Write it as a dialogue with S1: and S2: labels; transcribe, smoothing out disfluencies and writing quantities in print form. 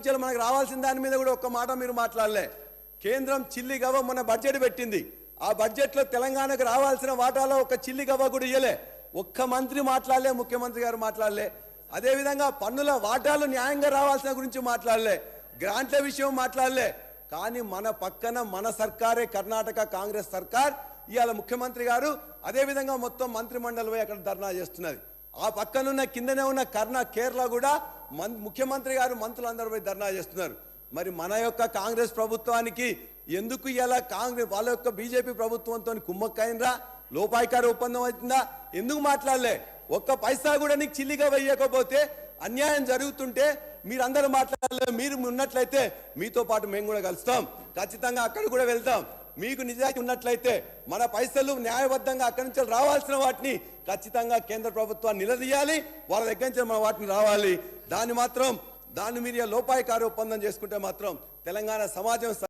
S1: నుంచి మనకు రావాల్సిన దాని మీద కూడా ఒక్క మాట మీరు మాట్లాడలే. కేంద్రం చిల్లి గవ్వ మన బడ్జెట్ పెట్టింది. ఆ బడ్జెట్లో తెలంగాణకు రావాల్సిన వాటాలో ఒక చిల్లి గవ్వ కూడా ఇయ్యలే. ఒక్క మంత్రి మాట్లాడలే, ముఖ్యమంత్రి గారు మాట్లాడలే. అదేవిధంగా పన్నుల వాటాలు న్యాయంగా రావాల్సిన గురించి మాట్లాడలే, గ్రాంట్ల విషయం మాట్లాడలే. కానీ మన పక్కన మన సర్కారే, కర్ణాటక కాంగ్రెస్ సర్కార్, ఇవాళ ముఖ్యమంత్రి గారు అదేవిధంగా మొత్తం మంత్రిమండలి పోయి అక్కడ ధర్నా చేస్తున్నది. ఆ పక్కనున్న కిందనే ఉన్న కేరళ కూడా ముఖ్యమంత్రి గారు మంత్రులందరూ పోయి ధర్నా చేస్తున్నారు. మరి మన యొక్క కాంగ్రెస్ ప్రభుత్వానికి ఎందుకు ఇలా కాంగ్రెస్ వాళ్ళ యొక్క బీజేపీ ప్రభుత్వంతో కుమ్మక్కైనరా, లోపాయికార ఒప్పందం అవుతుందా? ఎందుకు మాట్లాడలే? ఒక్క పైసా కూడా నీకు చిల్లిగా వేయకపోతే, అన్యాయం జరుగుతుంటే మీరందరూ మాట్లాడలే. మీరు ఉన్నట్లయితే మీతో పాటు మేము కూడా కలుస్తాం, ఖచ్చితంగా అక్కడ కూడా వెళ్తాం. మీకు నిజాయితీ ఉన్నట్లయితే మన పైసలు న్యాయబద్ధంగా అక్కడి నుంచి రావాల్సిన వాటిని ఖచ్చితంగా కేంద్ర ప్రభుత్వాన్ని నిలదీయాలి, వాళ్ళ దగ్గర నుంచి మన వాటిని రావాలి. దాన్ని మీరు లోపాయికార ఒప్పందం చేసుకుంటే మాత్రం తెలంగాణ సమాజం